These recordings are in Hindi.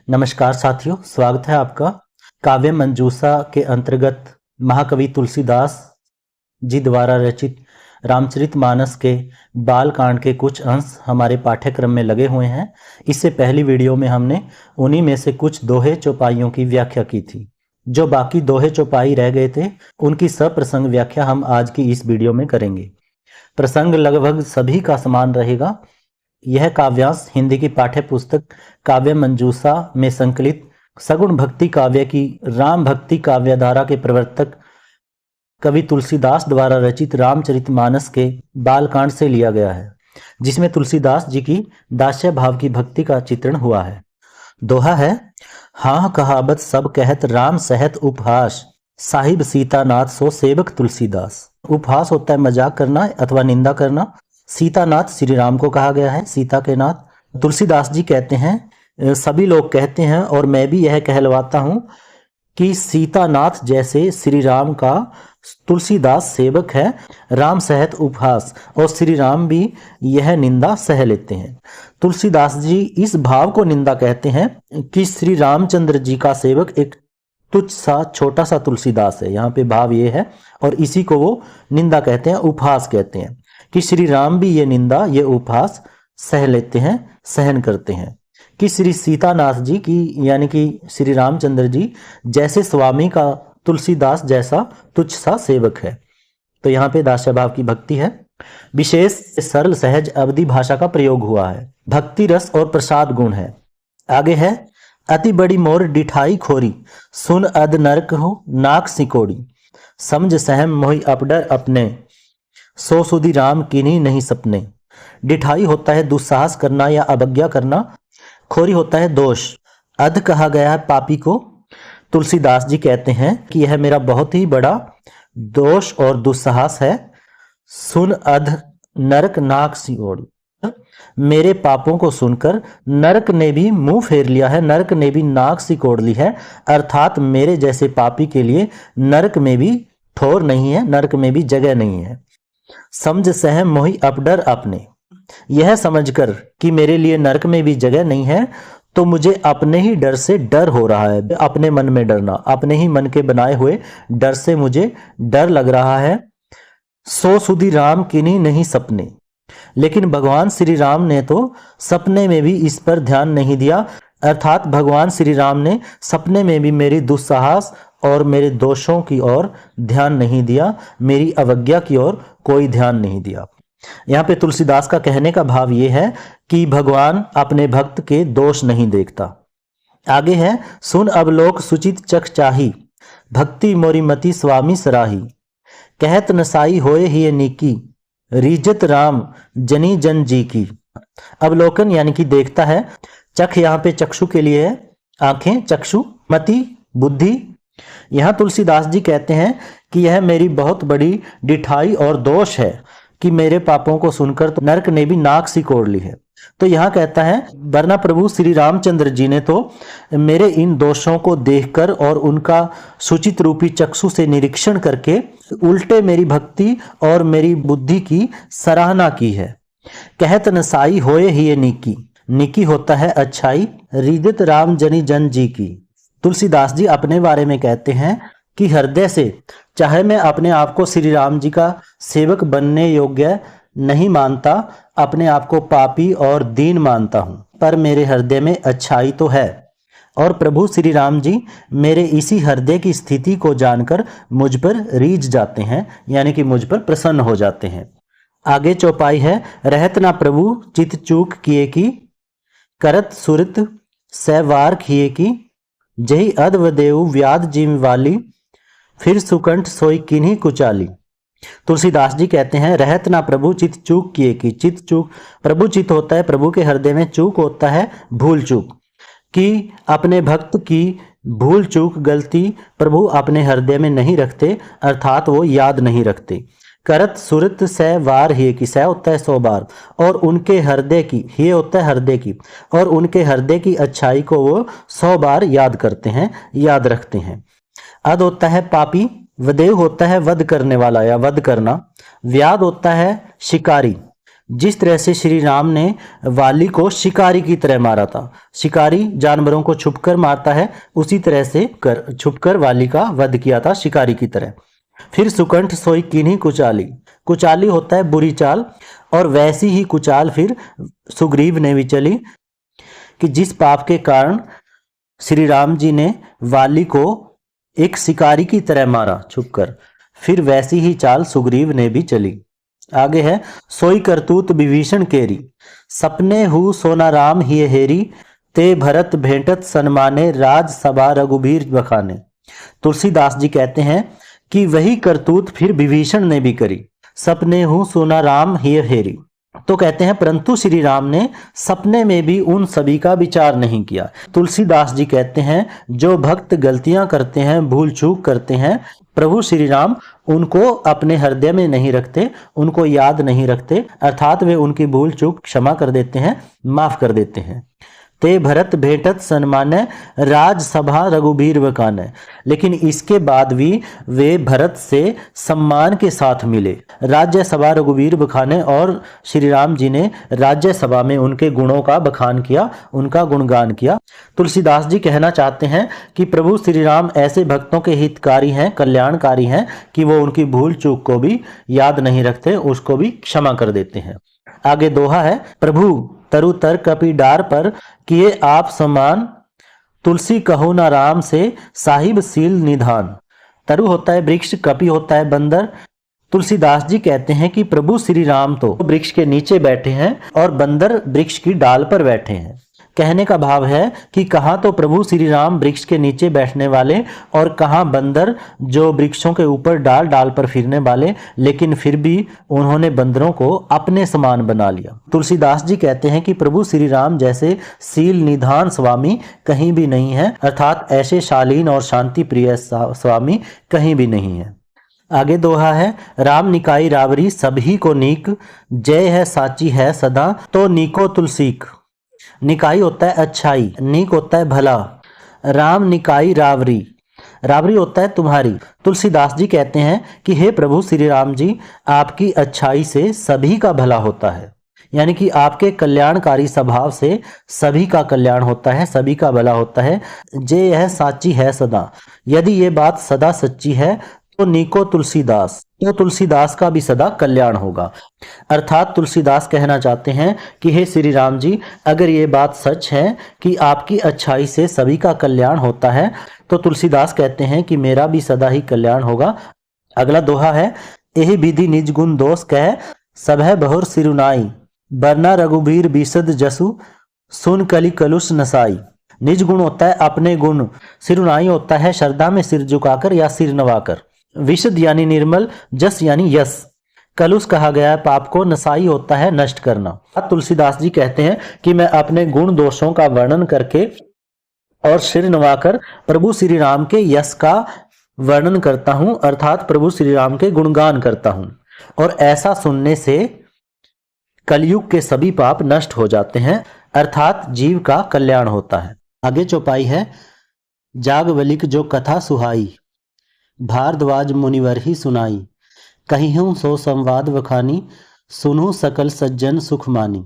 नमस्कार साथियों, स्वागत है आपका। काव्य मंजूषा के अंतर्गत महाकवि तुलसीदास जी द्वारा रचित रामचरितमानस के बाल कांड के कुछ अंश हमारे पाठ्यक्रम में लगे हुए हैं। इससे पहली वीडियो में हमने उन्हीं में से कुछ दोहे चौपाइयों की व्याख्या की थी। जो बाकी दोहे चौपाई रह गए थे उनकी सप्रसंग व्याख्या हम आज की इस वीडियो में करेंगे। प्रसंग लगभग सभी का समान रहेगा। यह काव्यांश हिंदी की पाठ्य पुस्तक काव्य मंजूषा में संकलित सगुण भक्ति काव्य की राम भक्ति काव्यधारा के प्रवर्तक कवि तुलसीदास द्वारा रचित रामचरितमानस के बालकांड से लिया गया है, जिसमें तुलसीदास जी की दास्य भाव की भक्ति का चित्रण हुआ है। दोहा है, हाँ कहावत सब कहत राम सहत उपहास, साहिब सीतानाथ सो सेवक तुलसीदास। उपहास होता है मजाक करना अथवा निंदा करना। सीतानाथ श्री राम को कहा गया है, सीता के नाथ। तुलसीदास जी कहते हैं, सभी लोग कहते हैं और मैं भी यह कहलवाता हूं कि सीतानाथ जैसे श्री राम का तुलसीदास सेवक है। राम सहत उपहास, और श्री राम भी यह निंदा सह लेते हैं। तुलसीदास जी इस भाव को निंदा कहते हैं कि श्री रामचंद्र जी का सेवक एक तुच्छ सा छोटा सा तुलसीदास है। यहाँ पे भाव ये है, और इसी को वो निंदा कहते हैं, उपहास कहते हैं कि श्री राम भी ये निंदा, ये उपहास सह लेते हैं, सहन करते हैं। कि श्री सीतानाथ जी की यानी कि श्री रामचंद्र जी जैसे स्वामी का तुलसीदास जैसा तुच्छ सा सेवक है। तो यहाँ पे दास्य भाव की भक्ति है। विशेष सरल सहज अवधि भाषा का प्रयोग हुआ है। भक्ति रस और प्रसाद गुण है। आगे है, अति बड़ी मोर डिठाई खोरी, सुन अध नरक हो नाक सिकोड़ी, समझ सहम मोहि अपडर अपने, सो सुधि राम किन्हीं नहीं सपने। डिठाई होता है दुस्साहस करना या अवज्ञा करना। खोरी होता है दोष। अध कहा गया है पापी को। तुलसीदास जी कहते हैं कि यह मेरा बहुत ही बड़ा दोष और दुस्साहस है। सुन अध नरक नाक सिकोड़ी, मेरे पापों को सुनकर नरक ने भी मुंह फेर लिया है, नरक ने भी नाक सिकोड़ ली है। अर्थात मेरे जैसे पापी के लिए नरक में भी ठोर नहीं है, नरक में भी जगह नहीं है। समझ सहम मोहि अपडर अपने, यह समझकर कि मेरे लिए नरक में भी जगह नहीं है तो मुझे अपने ही डर से डर हो रहा है। अपने मन में डरना, अपने ही मन के बनाए हुए डर से मुझे डर लग रहा है। सो सुधि राम किन्हीं नहीं सपने, लेकिन भगवान श्री राम ने तो सपने में भी इस पर ध्यान नहीं दिया। अर्थात भगवान श्री राम ने सपने में भी मेरी दुस्साहस और मेरे दोषों की ओर ध्यान नहीं दिया, मेरी अवज्ञा की ओर कोई ध्यान नहीं दिया। यहाँ पे तुलसीदास का कहने का भाव ये है कि भगवान अपने भक्त के दोष नहीं देखता। आगे है, सुन अवलोक सुचित चख चाही, भक्ति मोरी मति स्वामी सराही, कहत नसाई होए ही नीकी, रीजत राम जनी जन जी की। अवलोकन यानी कि देखता है। चख यहाँ पे चक्षु के लिए है, आंखें, चक्षु। मति बुद्धि। यहाँ तुलसीदास जी कहते हैं कि यह मेरी बहुत बड़ी डिठाई और दोष है कि मेरे पापों को सुनकर तो नरक ने भी नाक सिकोड़ ली है। तो यहाँ कहता है, वरना प्रभु श्री रामचंद्र जी ने तो मेरे इन दोषों को देखकर और उनका सुचित रूपी चक्षु से निरीक्षण करके उल्टे मेरी भक्ति और मेरी बुद्धि की सराहना की है। कहत नसाई होए ही ये नीकी, नीकी होता है अच्छाई। रिदित राम जनी जन जी की। तुलसीदास जी अपने बारे में कहते हैं कि हृदय से चाहे मैं अपने आप को श्री राम जी का सेवक बनने योग्य नहीं मानता, अपने आप को पापी और दीन मानता हूं, पर मेरे हृदय में अच्छाई तो है। और प्रभु श्री राम जी मेरे इसी हृदय की स्थिति को जानकर मुझ पर रीझ जाते हैं, यानी कि मुझ पर प्रसन्न हो जाते हैं। आगे चौपाई है, रहत ना प्रभु चित चूक किए की, करत सुरत सहवार किए की, जही अधवदेव व्याध जिम वाली, फिर सुकंठ सोई किन्हीं कुचाली। तुलसीदास जी कहते हैं, रहत ना प्रभु चित चूक किए की। चित चूक, प्रभु चित होता है, प्रभु के हृदय में चूक होता है भूल चूक, कि अपने भक्त की भूल चूक गलती प्रभु अपने हृदय में नहीं रखते, अर्थात वो याद नहीं रखते। करत सुरत सह वार ही की, सह होता है 100 बार, और उनके हृदय की, ही होता है हृदय की, और उनके हृदय की अच्छाई को वो 100 बार याद करते हैं, याद रखते हैं। अध होता है पापी, वदेव होता है वध करने वाला या वध करना, व्याध होता है शिकारी, जिस तरह से श्री राम ने वाली को शिकारी की तरह मारा था, शिकारी जानवरों को छुपकर मारता है, उसी तरह से छुपकर वाली का वध किया था शिकारी की तरह। फिर सुकंठ सोई कीन्ही कुचाली, कुचाली होता है बुरी चाल, और वैसी ही कुचाल फिर सुग्रीव ने भी चली कि जिस पाप के कारण श्री राम जी ने वाली को एक शिकारी की तरह मारा छुपकर, फिर वैसी ही चाल सुग्रीव ने भी चली। आगे है, सोई करतूत विभीषण केरी, सपने हु सोना राम हिय हेरी, ते भरत भेंटत सन्माने, राज सभा रघुबीर बखाने। तुलसीदास जी कहते हैं कि वही करतूत फिर विभीषण ने भी करी, सपने हूँ सोना राम हिय हेरी। तो कहते हैं परंतु श्री राम ने सपने में भी उन सभी का विचार नहीं किया। तुलसीदास जी कहते हैं जो भक्त गलतियां करते हैं, भूल चूक करते हैं, प्रभु श्री राम उनको अपने हृदय में नहीं रखते, उनको याद नहीं रखते, अर्थात वे उनकी भूल चूक क्षमा कर देते हैं, माफ कर देते हैं। ते भरत भेंटत सन्माने, राज सभा रघुबीर बखाने। लेकिन इसके बाद भी वे भरत से सम्मान के साथ मिले, राज्य सभा रघुबीर बखाने, और श्री राम जी ने राज्य सभा में उनके गुणों का बखान किया, उनका गुणगान किया। तुलसीदास जी कहना चाहते हैं कि प्रभु श्री राम ऐसे भक्तों के हितकारी हैं, कल्याणकारी हैं कि वो उनकी भूल चूक को भी याद नहीं रखते, उसको भी क्षमा कर देते हैं। आगे दोहा है, प्रभु तरु तर कपि डार पर किए आप समान, तुलसी कहो ना राम से साहिब सील निधान। तरु होता है वृक्ष, कपि होता है बंदर। तुलसीदास जी कहते हैं कि प्रभु श्री राम तो वृक्ष के नीचे बैठे हैं और बंदर वृक्ष की डाल पर बैठे हैं। कहने का भाव है कि कहाँ तो प्रभु श्री राम वृक्ष के नीचे बैठने वाले और कहाँ बंदर जो वृक्षों के ऊपर डाल डाल पर फिरने वाले, लेकिन फिर भी उन्होंने बंदरों को अपने समान बना लिया। तुलसीदास जी कहते हैं कि प्रभु श्री राम जैसे सील निधान स्वामी कहीं भी नहीं है, अर्थात ऐसे शालीन और शांति प्रिय स्वामी कहीं भी नहीं है। आगे दोहा है, राम निकाई रावरी सभी को नीक, जय है साची है सदा तो नीको तुलसीक। निकाई होता है अच्छाई, नीक होता है भला। राम निकाई रावरी, रावरी होता है तुम्हारी। तुलसीदास जी कहते हैं कि हे प्रभु श्री राम जी, आपकी अच्छाई से सभी का भला होता है, यानी कि आपके कल्याणकारी स्वभाव से सभी का कल्याण होता है, सभी का भला होता है। जे यह साची है सदा, यदि ये बात सदा सच्ची है तो नीको तुलसीदास, तो तुलसीदास का भी सदा कल्याण होगा। अर्थात तुलसीदास कहना चाहते हैं कि हे श्री राम जी, अगर ये बात सच है कि आपकी अच्छाई से सभी का कल्याण होता है, तो तुलसीदास कहते हैं कि मेरा भी सदा ही कल्याण होगा। अगला दोहा है, एहि विधि निज गुण दोष कह, सब है बहुर सिरुनाई, बरना रघुबीर बीसद जसु, सुन कलि कलुष नसाई। निज गुण होता है अपने गुण, सिरुनाई होता है श्रद्धा में सिर झुकाकर या सिर नवाकर, विशद यानी निर्मल, जस यानी यश, कलुष कहा गया है पाप को, नसाई होता है नष्ट करना। तुलसीदास जी कहते हैं कि मैं अपने गुण दोषों का वर्णन करके और सिर नवाकर प्रभु श्री राम के यश का वर्णन करता हूं, अर्थात प्रभु श्री राम के गुणगान करता हूं, और ऐसा सुनने से कलयुग के सभी पाप नष्ट हो जाते हैं, अर्थात जीव का कल्याण होता है। आगे चौपाई है, जागवलिक जो कथा सुहाई, भारद्वाज मुनिवर ही सुनाई, कहिहूँ सो संवाद वखानी, सुनूं सकल सज्जन सुख मानी।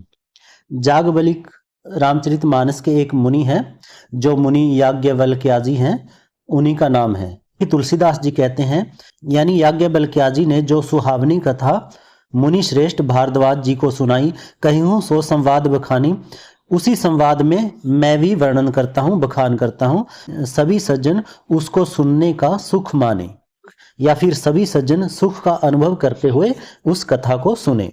जागवलिक रामचरितमानस के एक मुनि हैं, जो मुनि याज्ञवल्क्याजी हैं, उन्हीं का नाम है। तुलसीदास जी कहते हैं, यानी याज्ञवल्क्याजी ने जो सुहावनी कथा मुनि श्रेष्ठ भारद्वाज जी को सुनाई, कहिहूँ सो संवाद बखानी, उसी संवाद में मैं भी वर्णन करता हूँ, बखान करता हूँ, सभी सज्जन उसको सुनने का सुख माने, या फिर सभी सज्जन सुख का अनुभव करते हुए उस कथा को सुने।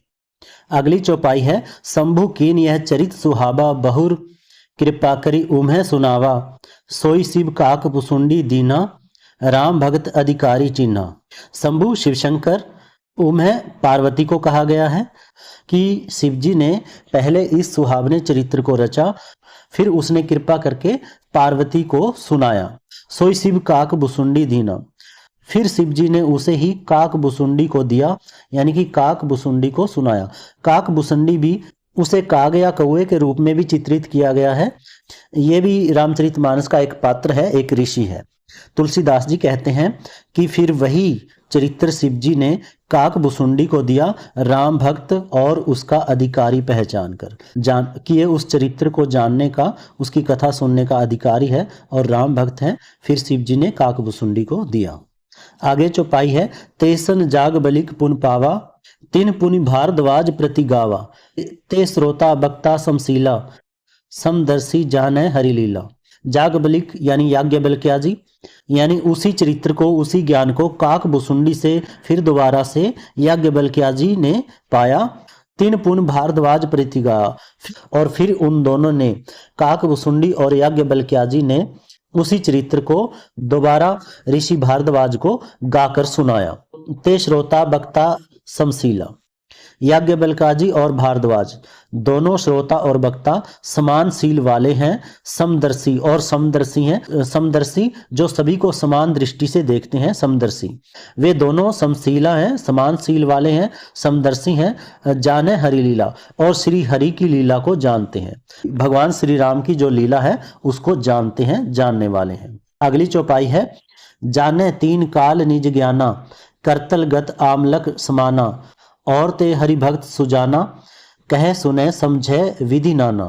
अगली चौपाई है, शंभु कीन यह चरित सुहावा, बहुर कृपा करी उम्हे सुनावा, सोई शिव काक पुसुंडी दीना, राम भगत अधिकारी चिन्हा। शंभु शिवशंकर, उम्हे पार्वती को कहा गया है कि शिव जी ने पहले इस सुहावने चरित्र को रचा, फिर उसने कृपा करके पार्वती को सुनाया। सोई शिव काक बुसुंडी दीना, फिर शिव जी ने उसे ही काक बुसुंडी को दिया, यानी कि काक बुसुंडी को सुनाया। काक बुसुंडी भी उसे काग या कौए के रूप में भी चित्रित किया गया है। ये भी रामचरितमानस का एक पात्र है, एक ऋषि है। तुलसीदास जी कहते हैं कि फिर वही चरित्र शिव जी ने काकभुसुंडी को दिया राम भक्त और उसका अधिकारी पहचान कर। कि ये उस चरित्र को जानने का, उसकी कथा सुनने का अधिकारी है और राम भक्त है, फिर शिव जी ने काकभुसुंडी को दिया। आगे चौपाई है, तेसन जाग बलिक पुन पावा, तिन पुनि भारद्वाज प्रति गावा, ते श्रोता बक्ता समशीला, समदर्शी जाने हरिलीला। जागबलिक यानी याज्ञवल्क्य जी, यानी उसी चरित्र को, उसी ज्ञान को काकभुसुंडी से फिर दोबारा से याज्ञवल्क्य जी ने पाया। तीन पुन भारद्वाज प्रति गाया, और फिर उन दोनों ने, काकभुसुंडी और याज्ञवल्क्य जी ने, उसी चरित्र को दोबारा ऋषि भारद्वाज को गाकर सुनाया। ते श्रोता बक्ता समशीला, याज्ञवल्क्य जी और भारद्वाज दोनों श्रोता और वक्ता समान शील वाले हैं, समदर्शी और समदर्शी हैं। समदर्शी जो सभी को समान दृष्टि से देखते हैं, समदर्शी। वे दोनों समशीला हैं, समान शील वाले हैं, समदर्शी हैं, जाने हरि लीला, और श्री हरि की लीला को जानते हैं। भगवान श्री राम की जो लीला है उसको जानते हैं, जानने वाले हैं। अगली चौपाई है, जाने तीन काल निज ज्ञाना, करतलगत आमलक समाना, और ते हरिभक्त सुजाना, कहे सुने समझे विधि नाना।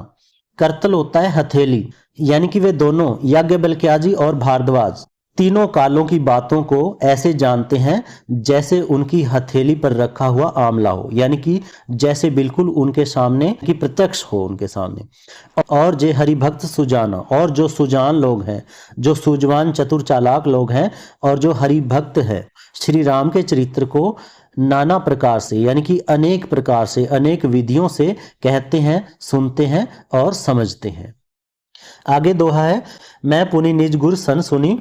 करतल होता है हथेली, यानी कि वे दोनों याज्ञवल्क्य जी और भारद्वाज तीनों कालों की बातों को ऐसे जानते हैं जैसे उनकी हथेली पर रखा हुआ आंवला हो, यानी कि जैसे बिल्कुल उनके सामने कि प्रत्यक्ष हो उनके सामने। और जे हरिभक्त सुजाना, और जो सुजान लोग हैं, जो सूझवान चतुर चालाक लोग हैं, और जो हरिभक्त है, श्री राम के चरित्र को नाना प्रकार से, यानी कि अनेक प्रकार से, अनेक विधियों से कहते हैं, सुनते हैं और समझते हैं। आगे दोहा है, मैं पुनि निज गुर सन सुनी,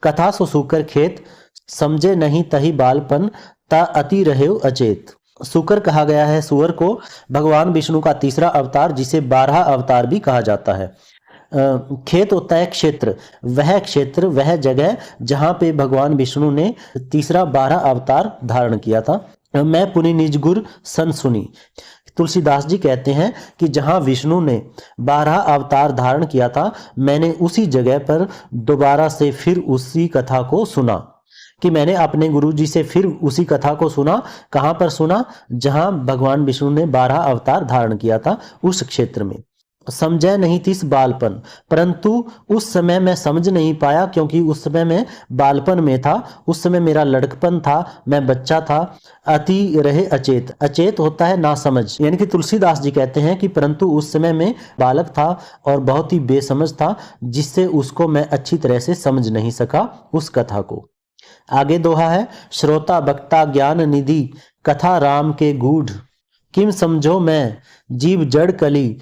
कथा सो सुकर खेत, समझे नहीं तही बालपन, ता अति रहे अचेत। सुकर कहा गया है सुअर को, भगवान विष्णु का तीसरा अवतार, जिसे 12 अवतार भी कहा जाता है। खेत होता है क्षेत्र, वह क्षेत्र, वह जगह जहां पे भगवान विष्णु ने तीसरा 12 अवतार धारण किया था। मैं पुनि निज गुर सन सुनी, तुलसीदास जी कहते हैं कि जहां विष्णु ने 12 अवतार धारण किया था, मैंने उसी जगह पर दोबारा से फिर उसी कथा को सुना, कि मैंने अपने गुरु जी से फिर उसी कथा को सुना। कहां पर सुना? जहां भगवान विष्णु ने 12 अवतार धारण किया था, उस क्षेत्र में। समझे नहीं तिस बालपन, परंतु उस समय मैं समझ नहीं पाया, क्योंकि उस समय मैं बालपन में था, उस समय मेरा लड़कपन था, मैं बच्चा था। अति रहे अचेत, अचेत होता है ना समझ, यानी कि तुलसीदास जी कहते हैं कि परंतु उस समय में बालक था और बहुत ही बेसमझ था, जिससे उसको मैं अच्छी तरह से समझ नहीं सका उस कथा को। आगे दोहा है, श्रोता वक्ता ज्ञान निधि, कथा राम के गूढ़, किम समझो मैं जीव जड़ कली,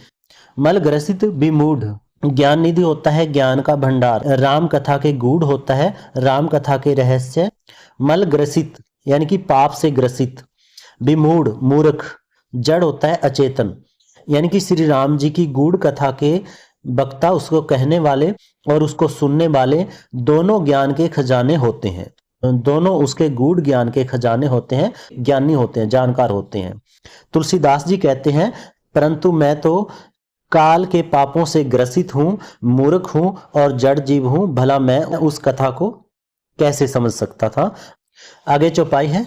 मल ग्रसित विमूढ़। ज्ञान निधि होता है ज्ञान का भंडार, राम कथा के गूढ़ होता है राम कथा के रहस्य, मल ग्रसित यानी कि पाप से ग्रसित, विमूढ़ मूर्ख, जड़ होता है अचेतन, यानी कि श्री राम जी की गूढ़ कथा के वक्ता, उसको कहने वाले और उसको सुनने वाले दोनों ज्ञान के खजाने होते हैं, दोनों उसके गूढ़ ज्ञान के खजाने होते हैं, ज्ञानी होते हैं, जानकार होते हैं। तुलसीदास जी कहते हैं, परंतु मैं तो काल के पापों से ग्रसित हूं, मूर्ख हूं और जड़ जीव हूं, भला मैं उस कथा को कैसे समझ सकता था। आगे चौपाई है,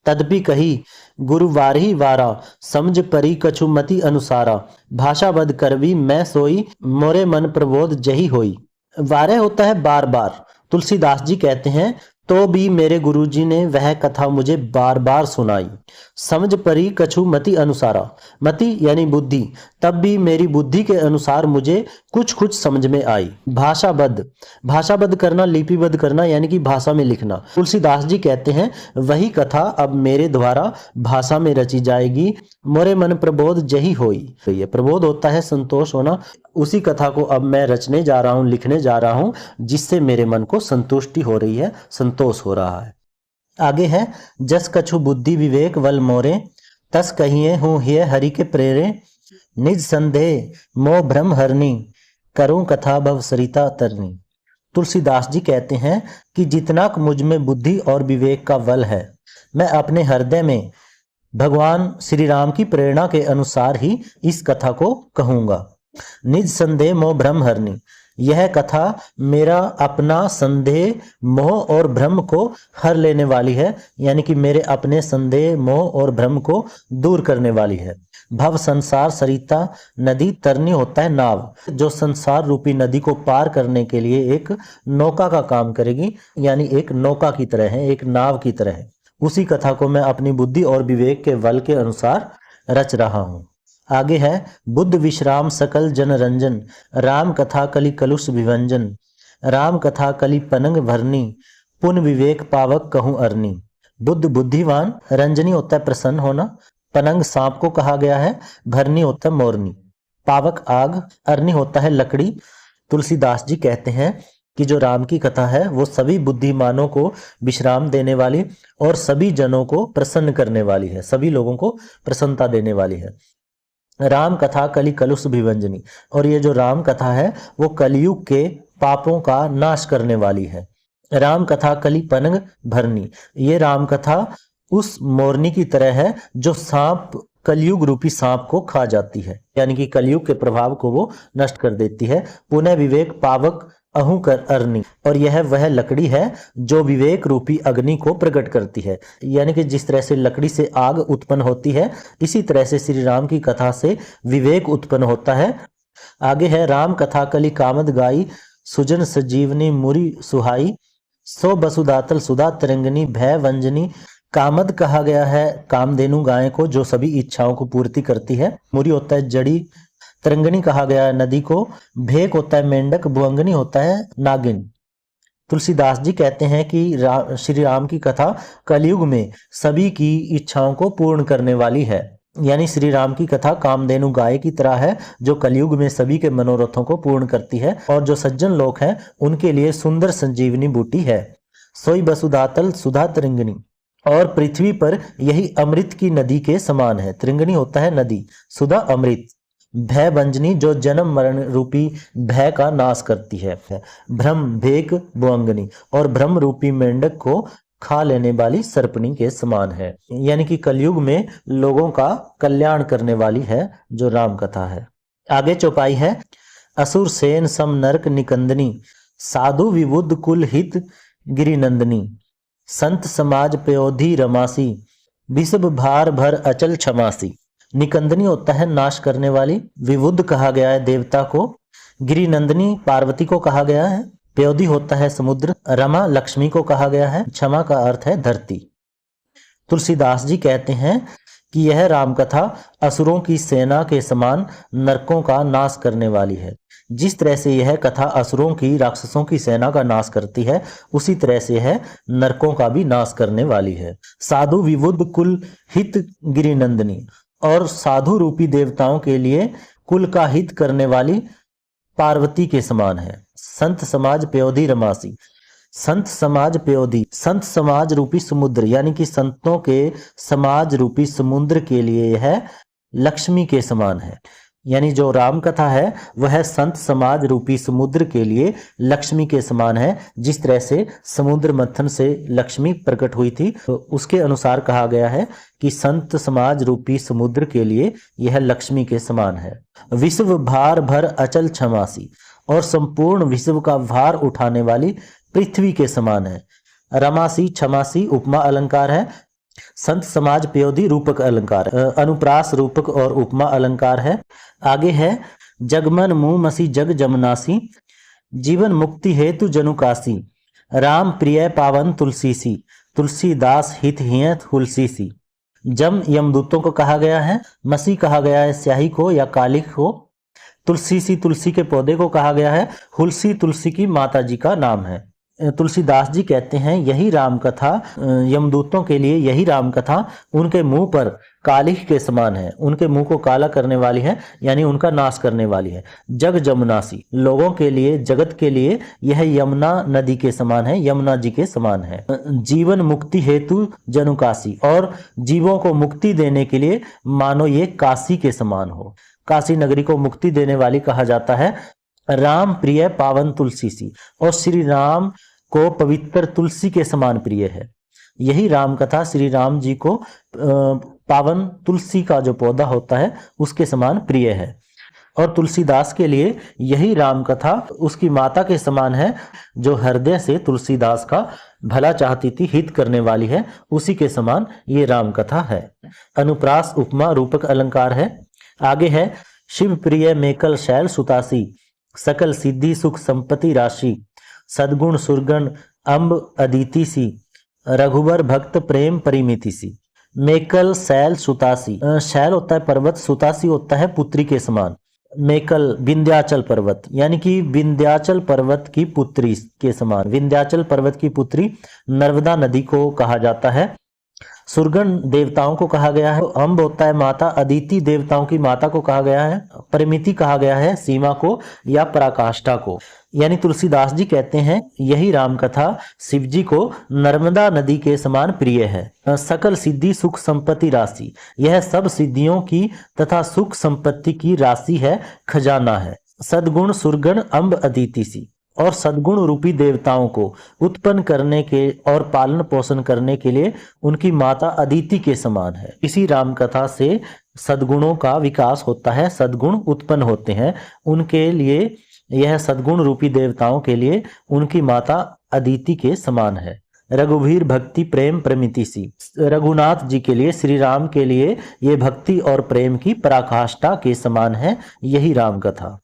तदपि कही गुरु वारही वारा, समझ परी कछु मति अनुसारा, भाषा बद करवी मैं सोई, मोरे मन प्रबोध जही होई। वारे होता है बार बार। तुलसीदास जी कहते हैं, तो भी मेरे गुरुजी ने वह कथा मुझे बार बार सुनाई। समझ परी कछु मति अनुसारा, मति यानी बुद्धि, तब भी मेरी बुद्धि के अनुसार मुझे कुछ कुछ समझ में आई। भाषाबद्ध, भाषाबद्ध करना, लिपिबद्ध करना, यानी कि भाषा में लिखना। तुलसीदास जी कहते हैं, वही कथा अब मेरे द्वारा भाषा में रची जाएगी। मोरे मन प्रबोध जही होई, प्रबोध होता है संतोष होना, उसी कथा को अब मैं रचने जा रहा हूं, लिखने जा रहा हूं, जिससे मेरे मन को संतुष्टि हो रही है, संतोष हो रहा है। आगे है, जस कछु बुद्धि विवेक वल मोरे, तस कहिए हूँ हिय हरि के प्रेरे, निज संदेह मोह भ्रम हरनी, करूं कथा भव सरिता तरनी। तुलसीदास जी कहते हैं कि जितना मुझ में बुद्धि और विवेक का बल है, मैं अपने हृदय में भगवान श्री राम की प्रेरणा के अनुसार ही इस कथा को कहूंगा। निज संदेह मोह भ्रम हरनी, यह कथा मेरा अपना संदेह, मोह और भ्रम को हर लेने वाली है, यानी कि मेरे अपने संदेह, मोह और भ्रम को दूर करने वाली है। भव संसार सरिता नदी, तरनी होता है नाव, जो संसार रूपी नदी को पार करने के लिए एक नौका का काम करेगी, यानी एक नौका की तरह है, एक नाव की तरह है। उसी कथा को मैं अपनी बुद्धि और विवेक के बल के अनुसार रच रहा हूँ। आगे है, बुद्ध विश्राम सकल जन रंजन, राम कथा कलि कलुष विभंजन, राम कथा कलि पनंग भरनी, पुन विवेक पावक कहूँ अरनी। बुद्ध बुद्धिवान, रंजनी होता है प्रसन्न होना, पनंग सांप को कहा गया है, भरनी होता है मोरनी, पावक आग, अरनी होता है लकड़ी। तुलसीदास जी कहते हैं कि जो राम की कथा है वो सभी बुद्धिमानों को विश्राम देने वाली और सभी जनों को प्रसन्न करने वाली है, सभी लोगों को प्रसन्नता देने वाली है। राम कथा कलि कलुष विभंजनी, और ये जो राम कथा है वो कलयुग के पापों का नाश करने वाली है। राम कथा कलि पनंग भरनी, ये राम कथा उस मोरनी की तरह है जो सांप, कलयुग रूपी सांप को खा जाती है, यानी कि कलयुग के प्रभाव को वो नष्ट कर देती है। पुनः विवेक पावक अहू कर अरनी, और यह वह लकड़ी है जो विवेक रूपी अग्नि को प्रकट करती है, यानी कि जिस तरह से लकड़ी से आग उत्पन्न होती है, इसी तरह से श्री राम की कथा से विवेक उत्पन्न होता है। आगे है, राम कथा कलि कामद गाई, सुजन सजीवनी मुरी सुहाई, सो बसुदातल सुधा तरंगनी भय वंजनी। कामद कहा गया है कामधेनु गाय को, जो सभी इच्छाओं को पूर्ति करती है। मुरी होता है जड़ी, तरंगनी कहा गया है नदी को, भेक होता है मेंढक, भुअंगनी होता है नागिन। तुलसीदास जी कहते हैं कि श्री राम की कथा कलयुग में सभी की इच्छाओं को पूर्ण करने वाली है, यानी श्री राम की कथा कामधेनु गाय की तरह है जो कलयुग में सभी के मनोरथों को पूर्ण करती है, और जो सज्जन लोग हैं उनके लिए सुंदर संजीवनी बूटी है। सोई बसुदातल सुधा तरंगनी, और पृथ्वी पर यही अमृत की नदी के समान है। त्रिंगनी होता है नदी, सुधा अमृत। भय भंजनी, जो जन्म मरण रूपी भय का नाश करती है। भ्रम भेक भुअंगनी, और भ्रम रूपी मेंढक को खा लेने वाली सर्पणी के समान है, यानी कि कलयुग में लोगों का कल्याण करने वाली है जो राम कथा है। आगे चौपाई है, असुर सेन सम नरक निकंदनी, साधु विबुद्ध कुल हित गिरिनंदनी, संत समाज पयोधी रमासी, विषभ भार भर अचल क्षमासी। निकंदनी होता है नाश करने वाली, विबुद्ध कहा गया है देवता को, गिरिनंदनी पार्वती को कहा गया है, पयोधी होता है समुद्र, रमा लक्ष्मी को कहा गया है, क्षमा का अर्थ है धरती। तुलसीदास जी कहते हैं कि यह रामकथा असुरों की सेना के समान नरकों का नाश करने वाली है। जिस तरह से यह कथा असुरों की, राक्षसों की सेना का नाश करती है, उसी तरह से यह नरकों का भी नाश करने वाली है। साधु विबुद्ध कुल हित गिरिनंदनी, और साधु रूपी देवताओं के लिए कुल का हित करने वाली पार्वती के समान है। संत समाज पयोधी रमासी, संत समाज पयोधी, संत समाज रूपी समुद्र, यानी कि संतों के समाज रूपी समुद्र के लिए यह लक्ष्मी के समान है। यानी जो राम कथा है वह संत समाज रूपी समुद्र के लिए लक्ष्मी के समान है। जिस तरह से समुद्र मंथन से लक्ष्मी प्रकट हुई थी, तो उसके अनुसार कहा गया है कि संत समाज रूपी समुद्र के लिए यह लक्ष्मी के समान है। विश्व भार भर अचल क्षमासी, और संपूर्ण विश्व का भार उठाने वाली पृथ्वी के समान है। रमासी क्षमासी उपमा अलंकार है। संत समाज पयोधी रूपक अलंकार, अनुप्रास रूपक और उपमा अलंकार है। आगे है, जगमन मुंह मसी जग जमनासी, जीवन मुक्ति हेतु जनुकासी, राम प्रिय पावन तुलसी सी, तुलसीदास हित हिय तुलसी सी। जम यमदूतों को कहा गया है, मसी कहा गया है स्याही को या कालिक को, तुलसी सी तुलसी के पौधे को कहा गया है, हुलसी तुलसी की माता जी का नाम है। तुलसीदास जी कहते हैं यही राम कथा, यमदूतों के लिए यही राम कथा उनके मुंह पर कालिक के समान है, उनके मुंह को काला करने वाली है, यानी उनका नाश करने वाली है। जग जमुनासी, लोगों के लिए, जगत के लिए यह यमुना नदी के समान है, यमुना जी के समान है। जीवन मुक्ति हेतु जनुकासी, और जीवों को मुक्ति देने के लिए मानो ये काशी के समान हो, काशी नगरी को मुक्ति देने वाली कहा जाता है। राम प्रिय पावन तुलसी सी, और श्री राम को पवित्र तुलसी के समान प्रिय है। यही राम कथा श्री राम जी को पावन तुलसी का जो पौधा होता है उसके समान प्रिय है। और तुलसीदास के लिए यही राम कथा उसकी माता के समान है, जो हृदय से तुलसीदास का भला चाहती थी, हित करने वाली है, उसी के समान ये राम कथा है। अनुप्रास उपमा रूपक अलंकार है। आगे है शिव प्रिय मेकल शैल सुतासी, सकल सिद्धि सुख संपत्ति राशि, सद्गुण सुरगण अम्ब अदिति सी, रघुबर भक्त प्रेम परिमिति सी। मेकल शैल सुतासी, शैल होता है पर्वत, सुतासी होता है पुत्री के समान। मेकल विंध्याचल पर्वत, यानी कि विंध्याचल पर्वत की पुत्री के समान। विंध्याचल पर्वत की पुत्री नर्मदा नदी को कहा जाता है। सुरगण देवताओं को कहा गया है। अम्ब होता है माता, अदिति देवताओं की माता को कहा गया है। परिमिति कहा गया है सीमा को या पराकाष्ठा को। यानी तुलसीदास जी कहते हैं यही राम कथा शिव जी को नर्मदा नदी के समान प्रिय है। सकल सिद्धि सुख संपत्ति राशि, यह सब सिद्धियों की तथा सुख संपत्ति की राशि है, खजाना है। सद्गुण सुरगण अम्ब अदिति सी, और सद्गुण रूपी देवताओं को उत्पन्न करने के और पालन पोषण करने के लिए उनकी माता अदिति के समान है। इसी राम कथा से सद्गुणों का विकास होता है, सद्गुण उत्पन्न होते हैं। उनके लिए यह सद्गुण रूपी देवताओं के लिए उनकी माता अदिति के समान है। रघुवीर भक्ति प्रेम प्रमिति सी, रघुनाथ जी के लिए, श्री राम के लिए ये भक्ति और प्रेम की पराकाष्ठा के समान है, यही राम कथा।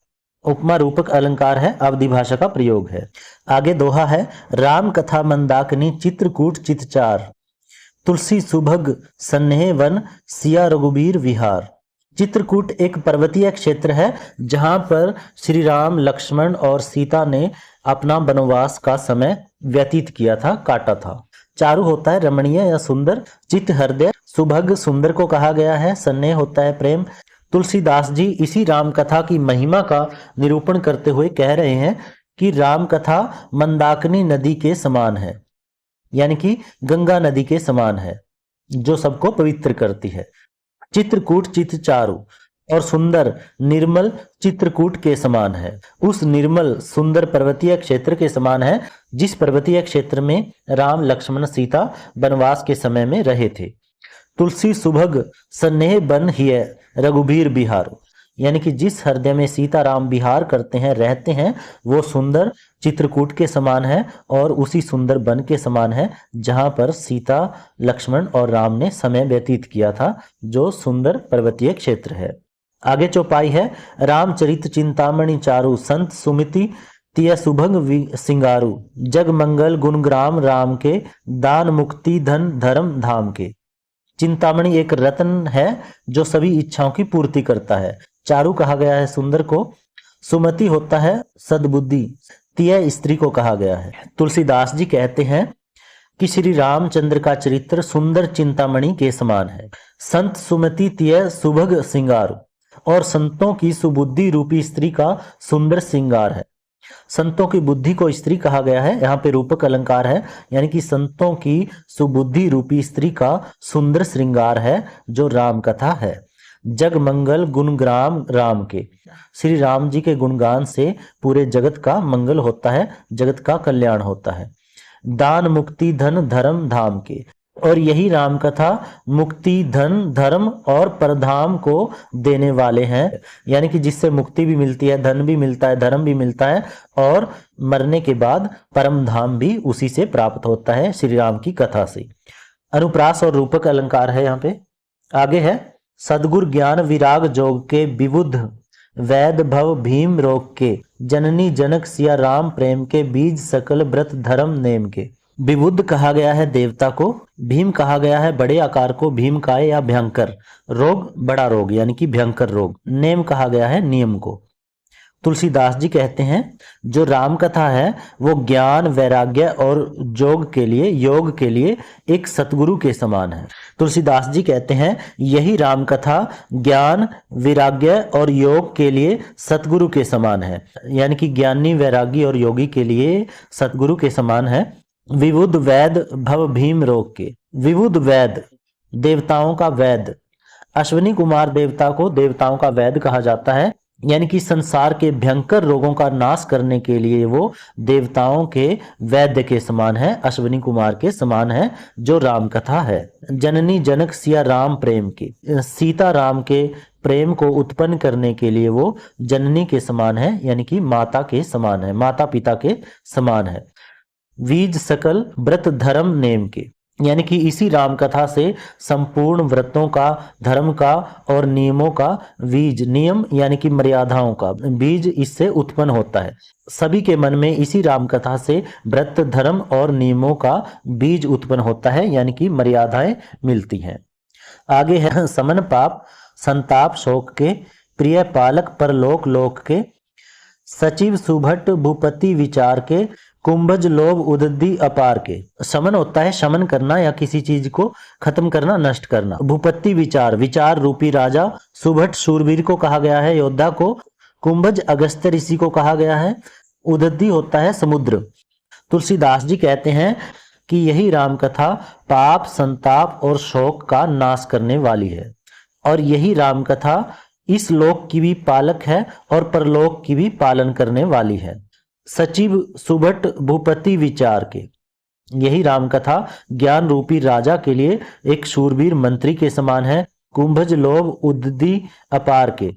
उपमा रूपक अलंकार है, अवधि भाषा का प्रयोग है। आगे दोहा है राम कथा मंदाकिनी चित्रकूट चितचार, तुलसी सुभग सन्नेह वन सिया रघुबीर विहार। चित्रकूट एक पर्वतीय क्षेत्र है जहां पर श्री राम लक्ष्मण और सीता ने अपना वनवास का समय व्यतीत किया था, काटा था। चारु होता है रमणीय या सुंदर, चित हृदय, सुभग सुंदर को कहा गया है, सन्नेह होता है प्रेम। तुलसीदास जी इसी राम कथा की महिमा का निरूपण करते हुए कह रहे हैं कि राम कथा मंदाकिनी नदी के समान है, यानी कि गंगा नदी के समान है, जो सबको पवित्र करती है। चित्रकूट चित चारु, और सुंदर निर्मल चित्रकूट के समान है, उस निर्मल सुंदर पर्वतीय क्षेत्र के समान है जिस पर्वतीय क्षेत्र में राम लक्ष्मण सीता वनवास के समय में रहे थे। तुलसी सुभग सन्नेह बन हिय रघुबीर बिहारो, यानी कि जिस हृदय में सीताराम विहार करते हैं, रहते हैं, वो सुंदर चित्रकूट के समान है और उसी सुंदर वन के समान है जहां पर सीता लक्ष्मण और राम ने समय व्यतीत किया था, जो सुंदर पर्वतीय क्षेत्र है। आगे चौपाई है रामचरित चिंतामणि चारु, संत सुमिति तिय सुभग सिंगारू, जग मंगल गुणग्राम राम के, दान मुक्ति धन धर्म धाम के। चिंतामणि एक रत्न है जो सभी इच्छाओं की पूर्ति करता है। चारु कहा गया है सुंदर को, सुमति होता है सद्बुद्धि, तिय स्त्री को कहा गया है। तुलसीदास जी कहते हैं कि श्री रामचंद्र का चरित्र सुंदर चिंतामणि के समान है। संत सुमति तिय सुभग सिंगार, और संतों की सुबुद्धि रूपी स्त्री का सुंदर श्रृंगार है। संतों की बुद्धि को स्त्री कहा गया है, यहाँ पे रूपक अलंकार है, यानी कि संतों की सुबुद्धि रूपी स्त्री का सुंदर श्रृंगार है जो राम कथा है। जग मंगल गुणग्राम राम के, श्री राम जी के गुणगान से पूरे जगत का मंगल होता है, जगत का कल्याण होता है। दान मुक्ति धन धर्म धाम के, और यही राम कथा मुक्ति धन धर्म और परधाम को देने वाले हैं, यानी कि जिससे मुक्ति भी मिलती है, धन भी मिलता है, धर्म भी मिलता है, और मरने के बाद परम धाम भी उसी से प्राप्त होता है, श्री राम की कथा से। अनुप्रास और रूपक अलंकार है यहाँ पे। आगे है सद्गुर ज्ञान विराग जोग के, विबुध वैद भव भीम रोग के, जननी जनक सिया राम प्रेम के, बीज सकल व्रत धर्म नेम के। विबुद्ध कहा गया है देवता को, भीम कहा गया है बड़े आकार को, भीमकाय या भयंकर, रोग बड़ा रोग यानी कि भयंकर रोग, नेम कहा गया है नियम को। तुलसीदास जी कहते हैं जो राम कथा है वो ज्ञान वैराग्य और जोग के लिए, योग के लिए एक सतगुरु के समान है। तुलसीदास जी कहते हैं यही राम कथा ज्ञान वैराग्य और योग के लिए सतगुरु के समान है, यानी कि ज्ञानी वैरागी और योगी के लिए सतगुरु के समान है। विबुध वैद भव भीम रोग के, विबुध वैद देवताओं का वैद, अश्विनी कुमार देवता को देवताओं का वैद कहा जाता है, यानी कि संसार के भयंकर रोगों का नाश करने के लिए वो देवताओं के वैद्य के समान है, अश्विनी कुमार के समान है, जो राम कथा है। जननी जनक सिया राम प्रेम की, सीता राम के प्रेम को उत्पन्न करने के लिए वो जननी के समान है, यानी कि माता के समान है, माता पिता के समान है। वीज सकल व्रत धर्म नेम के, यानी कि इसी राम कथा से संपूर्ण व्रतों का, धर्म का और नियमों का बीज, नियम यानी कि मर्यादाओं का बीज इससे उत्पन्न होता है। सभी के मन में इसी राम कथा से व्रत धर्म और नियमों का बीज उत्पन्न होता है, यानी कि मर्यादाएं मिलती हैं। आगे है समन पाप संताप शोक के, प्रिय पालक परलोक लोक के, सचिव सुभट भूपति विचार के, कुंभज लोभ उदधि अपार के। शमन होता है शमन करना या किसी चीज को खत्म करना, नष्ट करना। भूपति विचार, विचार रूपी राजा। सुभट शूरवीर को कहा गया है, योद्धा को। कुंभज अगस्त्य ऋषि को कहा गया है। उदधि होता है समुद्र। तुलसीदास जी कहते हैं कि यही राम कथा पाप संताप और शोक का नाश करने वाली है, और यही राम कथा इस लोक की भी पालक है और परलोक की भी पालन करने वाली है। सचिव सुभट भूपति विचार के, यही राम कथा ज्ञान रूपी राजा के लिए एक शूरवीर मंत्री के समान है। कुंभज लोभ उदधि अपार के,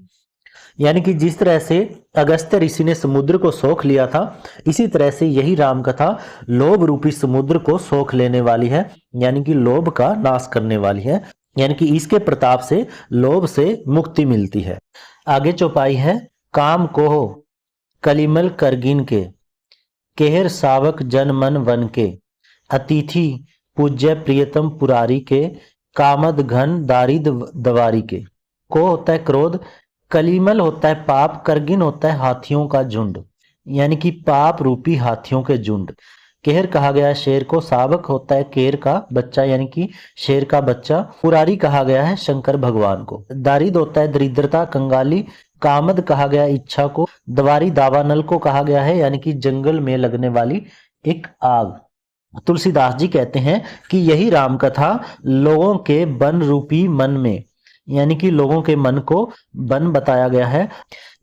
यानी कि जिस तरह से अगस्त्य ऋषि ने समुद्र को सोख लिया था, इसी तरह से यही राम कथा लोभ रूपी समुद्र को सोख लेने वाली है, यानी कि लोभ का नाश करने वाली है, यानी कि इसके प्रताप से लोभ से मुक्ति मिलती है। आगे चौपाई है काम कोह कलिमल करगिन के, केहर सावक जन मन वन के, अतिथि पूज्य प्रियतम पुरारी के, कामद घन दारिद दवारी के। को होता है क्रोध, कलिमल होता है पाप, करगिन होता है हाथियों का झुंड, यानी कि पाप रूपी हाथियों के झुंड। केहर कहा गया है शेर को, सावक होता है केर का बच्चा, यानी कि शेर का बच्चा। पुरारी कहा गया है शंकर भगवान को। दारिद होता है दरिद्रता, कंगाली। कामद कहा गया इच्छा को। दवारी दावानल को कहा गया है, यानी कि जंगल में लगने वाली एक आग। तुलसीदास जी कहते हैं कि यही राम कथा लोगों के बन रूपी मन में, यानी कि लोगों के मन को बन बताया गया है,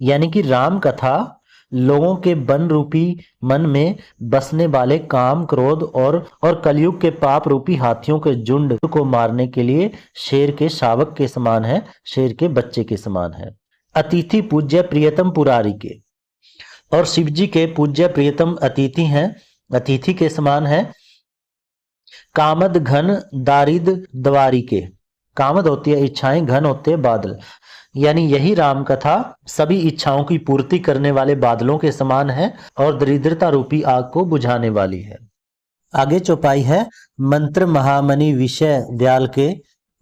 यानी कि राम कथा लोगों के बन रूपी मन में बसने वाले काम क्रोध और कलयुग के पाप रूपी हाथियों के झुंड को मारने के लिए शेर के शावक के समान है, शेर के बच्चे के समान है। अतिथि पूज्य प्रियतम पुरारी के, और शिव जी के पूज्य प्रियतम अतिथि हैं, अतिथि के समान है। कामद घन दारिद दवारी के, कामद होती है इच्छाएं, घन होते हैं बादल, यानी यही राम कथा सभी इच्छाओं की पूर्ति करने वाले बादलों के समान है और दरिद्रता रूपी आग को बुझाने वाली है। आगे चौपाई है मंत्र महामणि विषय व्याल के,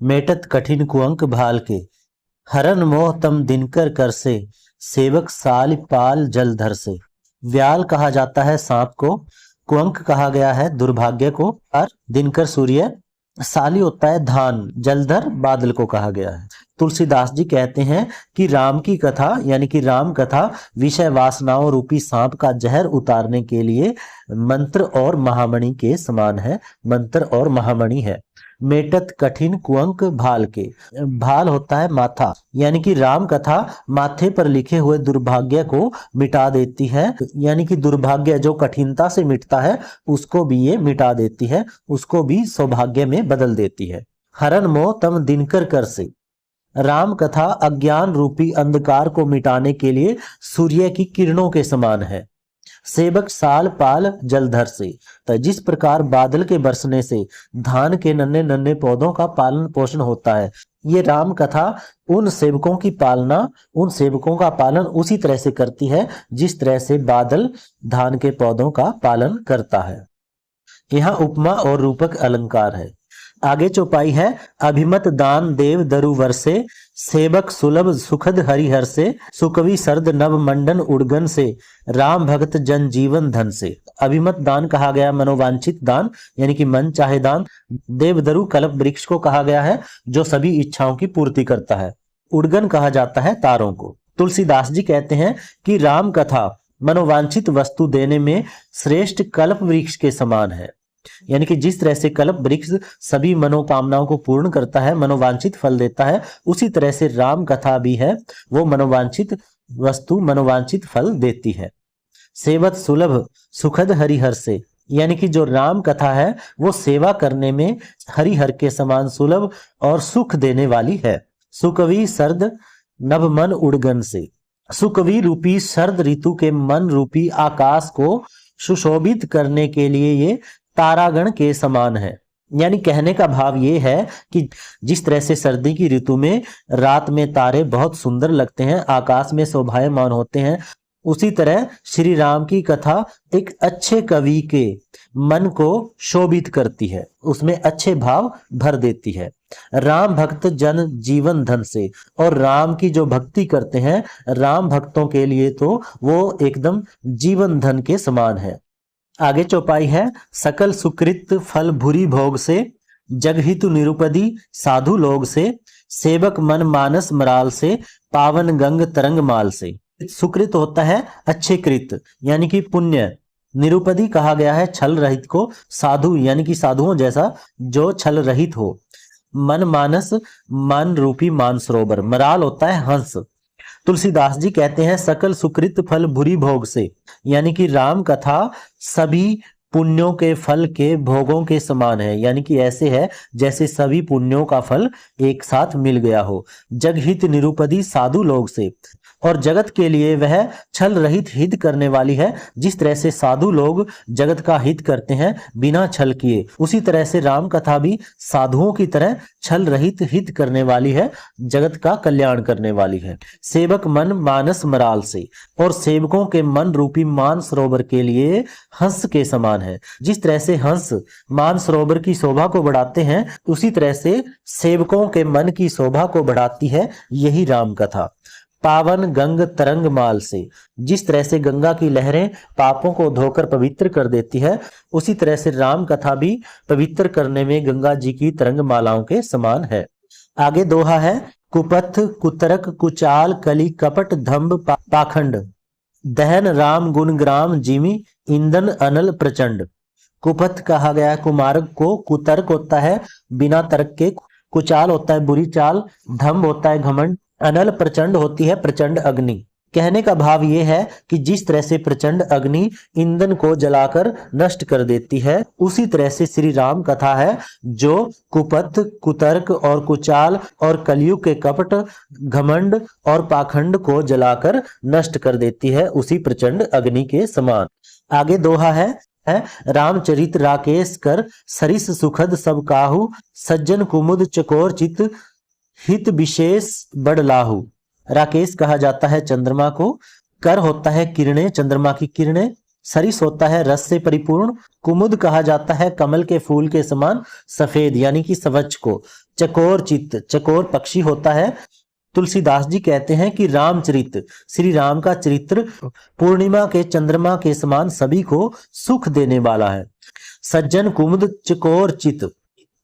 मेटत कठिन कुअंक भाल के, हरन मोह तम दिनकर कर से, सेवक साल पाल जलधर से। व्याल कहा जाता है सांप को, कुअंक कहा गया है दुर्भाग्य को, और दिनकर सूर्य, साली होता है धान, जलधर बादल को कहा गया है। तुलसीदास जी कहते हैं कि राम की कथा यानी कि राम कथा विषय वासनाओं रूपी सांप का जहर उतारने के लिए मंत्र और महामणि के समान है, मंत्र और महामणि है। मेटत कठिन कुअंक भाल के, भाल होता है माथा, यानी कि राम कथा माथे पर लिखे हुए दुर्भाग्य को मिटा देती है, यानी कि दुर्भाग्य जो कठिनता से मिटता है उसको भी ये मिटा देती है, उसको भी सौभाग्य में बदल देती है। हरन मोह तम दिनकर कर से, राम कथा अज्ञान रूपी अंधकार को मिटाने के लिए सूर्य की किरणों के समान है। सेवक साल पाल जलधर से, तो जिस प्रकार बादल के बरसने से धान के नन्हे नन्हे पौधों का पालन पोषण होता है, ये राम कथा उन सेवकों की पालना, उन सेवकों का पालन उसी तरह से करती है जिस तरह से बादल धान के पौधों का पालन करता है। यहाँ उपमा और रूपक अलंकार है। आगे चौपाई है अभिमत दान देव दरु वर्षे, सेवक सुलभ सुखद हरिहर से, सुकवि सर्द नव मंडन उड़गन से, राम भक्त जन जीवन धन से। अभिमत दान कहा गया मनोवांछित दान, यानी कि मन चाहे दान। देवदरु कल्प वृक्ष को कहा गया है जो सभी इच्छाओं की पूर्ति करता है। उड़गन कहा जाता है तारों को। तुलसीदास जी कहते हैं कि राम कथा मनोवांछित वस्तु देने में श्रेष्ठ कल्प वृक्ष के समान है, यानी कि जिस तरह से कल्प वृक्ष सभी मनोकामनाओं को पूर्ण करता है, मनोवांछित फल देता है, उसी तरह से राम कथा भी है, वो मनोवांछित वस्तु मनोवांछित फल देती है। सेवत सुलभ सुखद हरिहर से, यानी कि जो राम कथा है वो सेवा करने में हरिहर के समान सुलभ और सुख देने वाली है। सुकवि सर्द नभ मन उड़गन से, सुकवि रूपी शरद ऋतु के मन रूपी आकाश को सुशोभित करने के लिए ये तारागण के समान है। यानी कहने का भाव ये है कि जिस तरह से सर्दी की ऋतु में रात में तारे बहुत सुंदर लगते हैं, आकाश में शोभायमान होते हैं, उसी तरह श्री राम की कथा एक अच्छे कवि के मन को शोभित करती है, उसमें अच्छे भाव भर देती है। राम भक्त जन जीवन धन से, और राम की जो भक्ति करते हैं राम भक्तों के लिए तो वो एकदम जीवन धन के समान है। आगे चौपाई है, सकल सुकृत फल भूरी भोग से, जगहितु निरुपदी साधु लोग से, सेवक मन मानस मराल से, पावन गंग तरंग माल से। सुकृत होता है अच्छे कृत यानी कि पुण्य, निरुपदी कहा गया है छल रहित को, साधु यानी कि साधुओं जैसा जो छल रहित हो, मन मानस मन रूपी मानसरोवर, मराल होता है हंस। तुलसीदास जी कहते हैं सकल सुकृत फल भूरी भोग से, यानी कि राम कथा सभी पुण्यों के फल के भोगों के समान है, यानी कि ऐसे है जैसे सभी पुण्यों का फल एक साथ मिल गया हो। जगहित निरुपदी साधु लोग से, और जगत के लिए वह छल रहित हित करने वाली है। जिस तरह से साधु लोग जगत का हित करते हैं बिना छल किए, उसी तरह से राम कथा भी साधुओं की तरह छल रहित हित करने वाली है, जगत का कल्याण करने वाली है। सेवक मन मानस मराल से, और सेवकों के मन रूपी मान सरोवर के लिए हंस के समान है। जिस तरह से हंस मान सरोवर की शोभा को बढ़ाते हैं, उसी तरह से सेवकों के मन की शोभा को बढ़ाती है यही राम कथा। पावन गंग तरंग माल से, जिस तरह से गंगा की लहरें पापों को धोकर पवित्र कर देती है, उसी तरह से राम कथा भी पवित्र करने में गंगा जी की तरंग मालाओं के समान है। आगे दोहा है, कुपथ कुतरक कुचाल कली कपट धम्ब पाखंड, दहन राम गुण ग्राम जिमी ईंधन अनल प्रचंड। कुपथ कहा गया है कुमार्ग को, कुतर्क होता है बिना तर्क के, कुचाल होता है बुरी चाल, धम्ब होता है घमंड, अनल प्रचंड होती है प्रचंड अग्नि। कहने का भाव यह है कि जिस तरह से प्रचंड अग्नि ईंधन को जलाकर नष्ट कर देती है, उसी तरह से श्री राम कथा है जो कुपथ कुतर्क और कुचाल और कलयुग के कपट घमंड और पाखंड को जलाकर नष्ट कर देती है, उसी प्रचंड अग्नि के समान। आगे दोहा है रामचरित राकेश कर सरिस सुखद सब काहू, सज्जन कुमुद चकोर चित हित विशेष बड़ लाहू। राकेश कहा जाता है चंद्रमा को, कर होता है किरणें, चंद्रमा की किरणें, सरिस होता है रस से परिपूर्ण, कुमुद कहा जाता है कमल के फूल के समान सफेद यानी कि स्वच्छ को, चकोर चित्त चकोर पक्षी होता है। तुलसीदास जी कहते हैं कि रामचरित श्री राम का चरित्र पूर्णिमा के चंद्रमा के समान सभी को सुख देने वाला है। सज्जन कुमुद चकोर चित,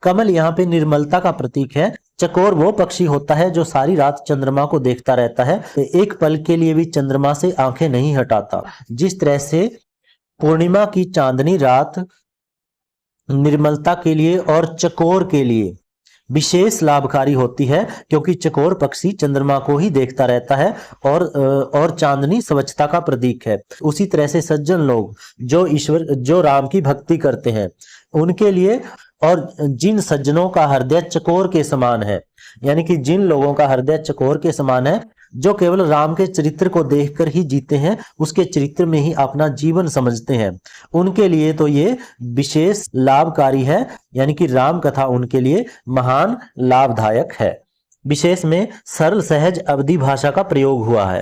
कमल यहाँ पे निर्मलता का प्रतीक है। चकोर वो पक्षी होता है जो सारी रात चंद्रमा को देखता रहता है, एक पल के लिए भी चंद्रमा से आंखें नहीं हटाता। जिस तरह से पूर्णिमा की चांदनी रात निर्मलता के लिए और चकोर के लिए विशेष लाभकारी होती है, क्योंकि चकोर पक्षी चंद्रमा को ही देखता रहता है और चांदनी स्वच्छता का प्रतीक है। उसी तरह से सज्जन लोग जो राम की भक्ति करते हैं उनके लिए, और जिन सज्जनों का हृदय चकोर के समान है, यानी कि जिन लोगों का हृदय चकोर के समान है, जो केवल राम के चरित्र को देखकर ही जीते हैं, उसके चरित्र में ही अपना जीवन समझते हैं, उनके लिए तो ये विशेष लाभकारी है, यानी कि राम कथा उनके लिए महान लाभदायक है। विशेष में सरल सहज अवधि भाषा का प्रयोग हुआ है,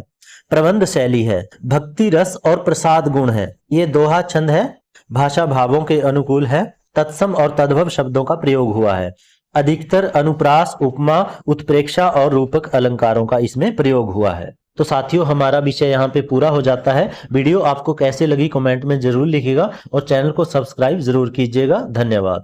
प्रबंध शैली है, भक्ति रस और प्रसाद गुण है। ये दोहा छंद है, भाषा भावों के अनुकूल है, तत्सम और तद्भव शब्दों का प्रयोग हुआ है। अधिकतर अनुप्रास उपमा उत्प्रेक्षा और रूपक अलंकारों का इसमें प्रयोग हुआ है। तो साथियों हमारा विषय यहाँ पे पूरा हो जाता है। वीडियो आपको कैसे लगी कमेंट में जरूर लिखिएगा और चैनल को सब्सक्राइब जरूर कीजिएगा। धन्यवाद।